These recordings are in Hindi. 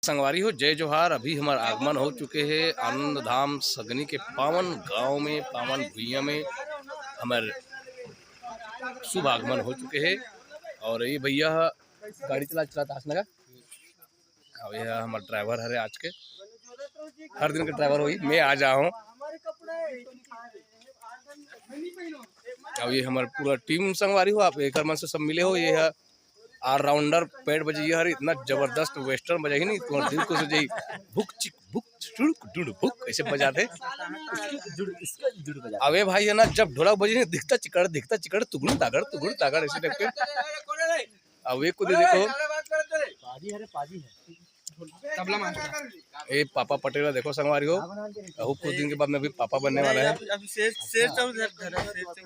संगवारी हो जय जोहार। अभी हमारा आगमन हो चुके हैं आनंद धाम सगनी के पावन गांव में, पावन भुइयां में हमारे शुभ आगमन हो चुके हैं। और ये भैया गाड़ी चलाता आसनगा। अब यह हमारा ड्राइवर है आज के, हर दिन के ड्राइवर हुई मैं आ जा हूँ। अब ये हमारा पूरा टीम संगवारी हो, आप एक मन से सब मिले हो। ये है ऑलराउंडर पेड़ बजे हर इतना जबरदस्त वेस्टर्न बजा ही नहीं तुम्हारे दिल को सजाई भुक चिक भुक चुड़क डुड़ भुक ऐसे बजाते। अबे भाई है ना, जब ढोलक बजे दिखता चिकड़ तुगड़ तागड़ ऐसे टाइप के। अब एक को देखो ये पापा पटेल देखो संगवारी हो, कुछ दिन के बाद में भी पापा बनने वाला है।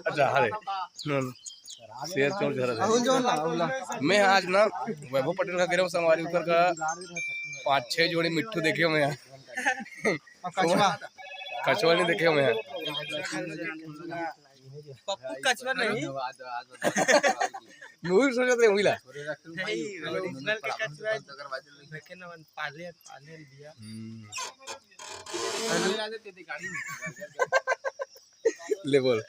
अच्छा हरे शेर चौर झर मैं आज ना वैभव पटेल का गिरा संगवारी ऊपर का 5-6 जोड़ी मिट्टू देखे मैं यहाँ कछुआ नहीं देखे मैं कछुआ नहीं मूवी सोच रहे हुईला ले बोल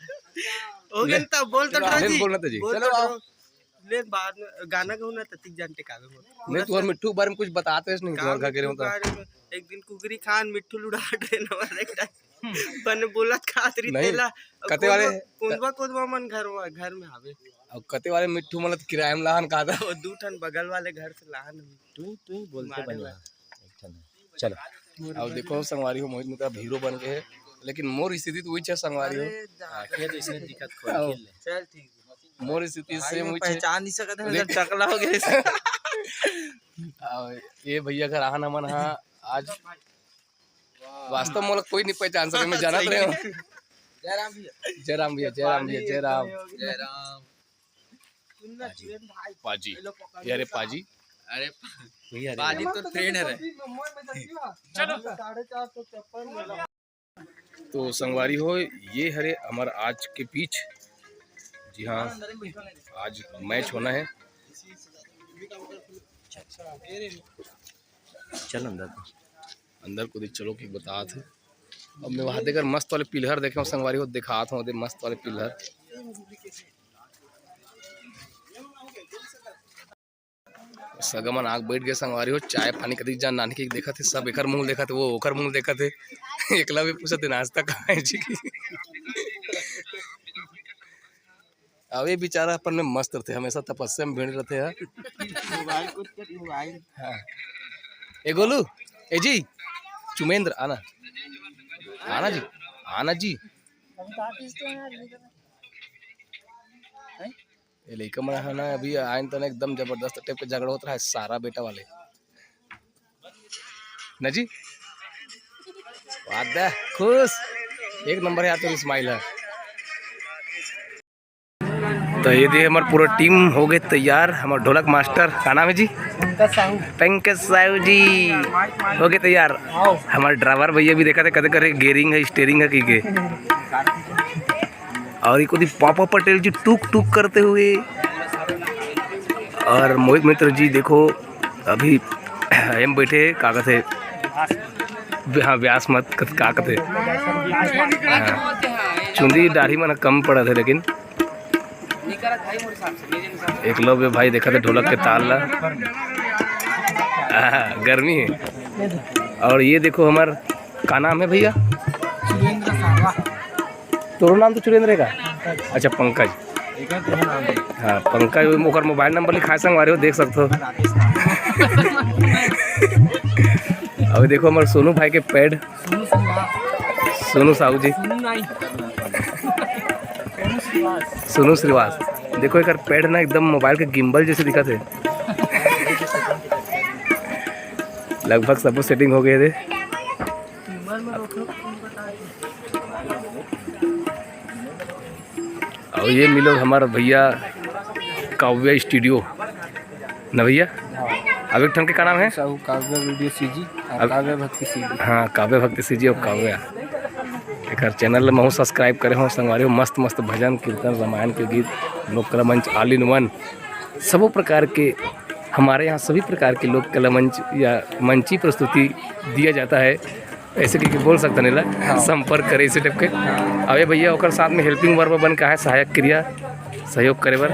हो गया तब बोल तो ले बोलना तो जी चलो ले बाद में गाना गाऊं ना ततिक जानते कावे नहीं तू और मिट्टू के बारे में कुछ बताते नहीं तुम्हारे घर गिरे होता। एक दिन कुगरी खान मिट्टू लुड़ा ट्रेन वाले बने बोलत खातरी तेला कते वाले कोदवा मन घर में आवे अब कते वाले मिट्टू मतलब किराए में लाहन का था वो दू ठन बगल वाले घर से लाहन तू बोलते बने चलो। अब देखो संगवारी हो मोहित मित्रा हीरो बन गए है, लेकिन मोर स्थिति तो वही है संगवारी हो खेल इसने दिक्कत खोल चल ठीक मोर स्थिति से मुझे पहचान नहीं सकता है टकला हो गया। ये भैया घर आना मन हा आज वास्तव में कोई नहीं पहचान सके, मैं जानत रहे हूँ। जय राम भैया पाजी अरे पाजी अरे पाजी तो फ्रेंड है चलो। तो संगवारी हो ये हरे हमारा आज के बीच, जी हाँ आज मैच होना है। चल अंदर को देख चलो कि बता थे। अब मैं वहाँ देकर मस्त वाले पिलर देखे संगवारी हो दिखा था मस्त वाले पिलर। सगमन आग बैठ गए संगवारी हो, चाय पानी कदी जान नानी के देखा थे, सब एकर मुंह देखा थे, वो ओकर मुंह देखा थे। एकला भी पूछा थे नाश्ता कहाँ है जी की। अब ये बेचारा अपन में मस्त रहते, हमेशा तपस्या में भीड़ रहते हैं। हाँ ए गोलू ए जी चुमेंद्र आना जी ये लड़का मन है ना अभी आयन तो एकदम जबरदस्त टाइप के झगड़ा होता है सारा बेटा वाले ना जी। वादा खुश एक नंबर है तो इस्माइल है। तो ये देखिए हमारा पूरा टीम हो गए तैयार। हमारा ढोलक मास्टर का नाम है जी पंकज साहू जी हो गए तैयार। हमारे ड्राइवर भैया भी देखा थे कदे करे गेयरिंग है स्टीयरिंग है की के। और एक पापा पटेल जी टूक टूक करते हुए। और मोहित मित्र जी देखो अभी हम बैठे का कहते हाँ व्यास मत का कहते चुंदी दाढ़ी में कम पड़ा थे, लेकिन एक लोग भाई देखा थे ढोलक के ताल ला गर्मी है। और ये देखो हमार का नाम है भैया तोरो नाम तो चुरेंद्र का अच्छा पंकज। हाँ पंकज ओकर मोबाइल नंबर लिखा संगवारी हो देख सकते हो। अब देखो हमारे सोनू भाई के पैड सोनू साहू जी सोनू श्रीवास देखो एक पैड ना एकदम मोबाइल के गिम्बल जैसे दिखा थे। लगभग सब सेटिंग हो गए थे। और ये मिलो हमारा भैया काव्य स्टूडियो ना भैया। अब एक ठन के का नाम है काव्य वीडियो सीजी काव्य भक्ति सीजी। हाँ काव्य भक्ति सीजी और काव्य एक चैनल में सब्सक्राइब करे हो संगवारी हो। मस्त मस्त भजन कीर्तन रामायण के गीत लोक मंच ऑल इन वन सब प्रकार के हमारे यहाँ सभी प्रकार के लोक कला मंच या मंची प्रस्तुति दिया जाता है। ऐसे कि बोल सकता नहीं ला संपर्क करे इसे टाइप के। अबे भैया ओकर साथ में हेल्पिंग वर्ब बन का है सहायक क्रिया सहयोग करे बर।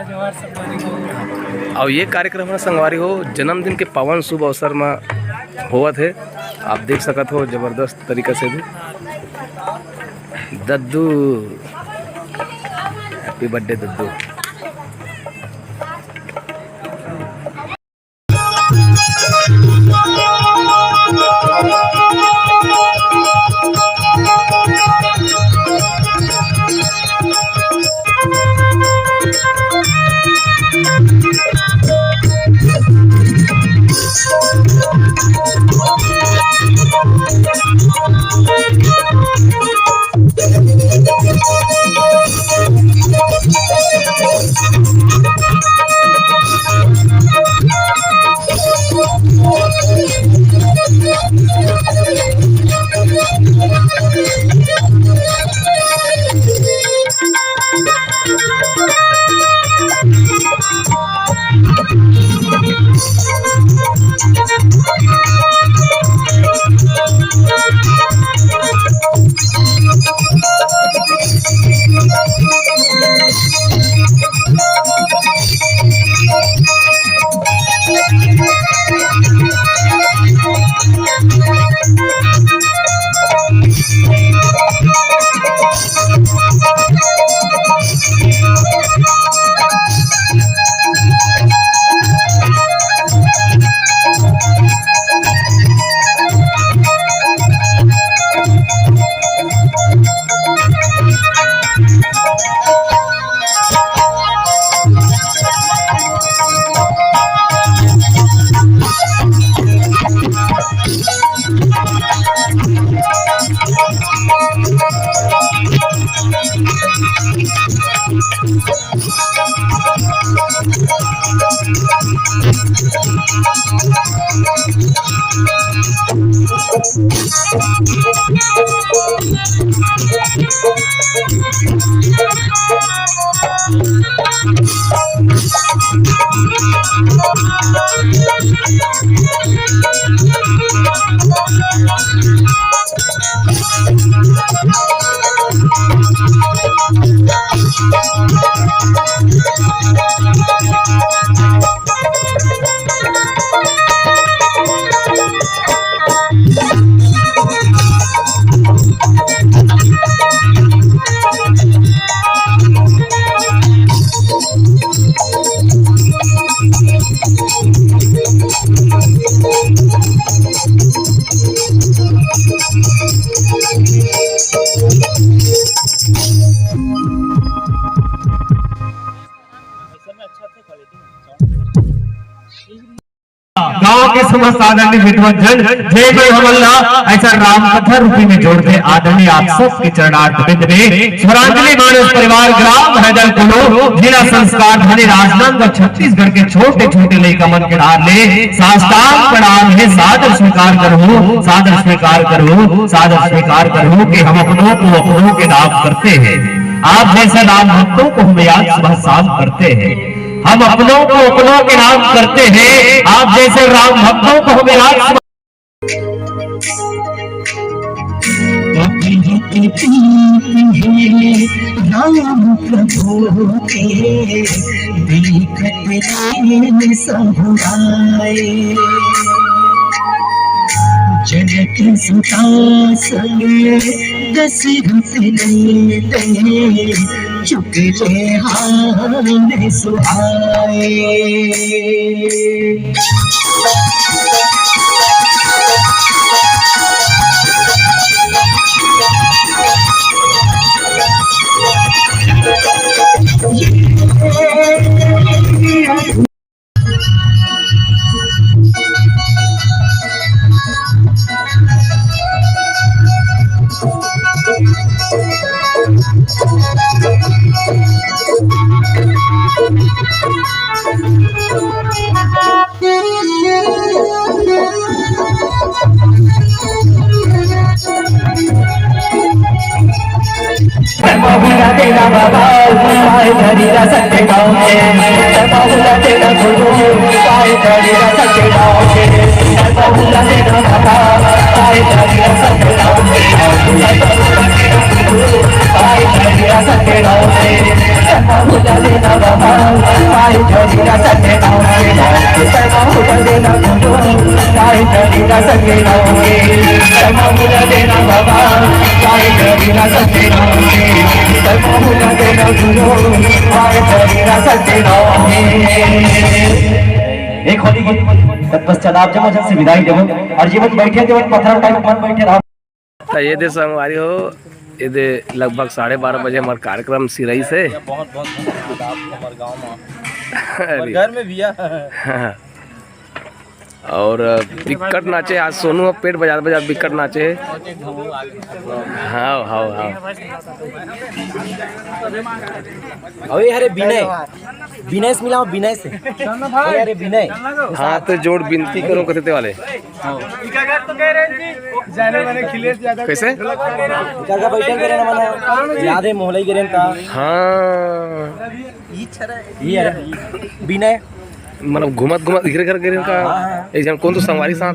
और ये कार्यक्रम है संगवारी हो जन्मदिन के पावन शुभ अवसर में होवत है। आप देख सकत हो जबरदस्त तरीका से भी दद्दू हैप्पी बर्थडे दद्दू। गाँव के समस्त आदरणीय विद्वान जन जय जय हमल्ला ऐसा राम कथा रूपी में जोड़ते आदरणीय आप सबके चरणार्थ बिंद में स्वरांजलि मानस परिवार ग्राम हैदर कुलो जिला संस्कार धनी राजनांद व छत्तीसगढ़ के छोटे छोटे लड़का मन के डाल ले साष्टांग प्रणाम है सादर स्वीकार करो सादर स्वीकार करो सादर स्वीकार करो कि हम अपनों को अपनों के नाम करते हैं। आप जैसे नाम भक्तों को हम याद सुबह शाम करते हैं। हम अपनों को अपनों के नाम करते हैं। आप जैसे राम भक्तों को हमें याद राम प्रभु के देखते सहुराए जनक सुता संगे दशरथ नंदन चुकले हार सुहाए। बाबूला तेरा बाबा धरी सत्य गाँव में बाबूला तेरा गुरु एक होली गीत तत्पश्चात आप जब मुझे से विदाई देव और जीवन बैठे जीवन पत्थर टाइप मन बैठे रहो। तो ये दे संगवारी हो, ये दे लगभग 12:30 बजे हमारा कार्यक्रम सिरई से बहुत बहुत हमारे गाँव में घर में भी है। और बिकट नाचे आज सोनू पेट बजा बजा बिकट नाचे। हाँ हाँ हाँ अरे अरे विनय से मिला विनय से। अरे विनय हाँ तो जोड़ बिनती करो कहते वाले कैसे बैठल करे ना याद है मोहलाई गिरन का। हाँ ये विनय मतलब घुमत घुमत घिरे घर गिरे का एक जन कौन तो संगवारी साथ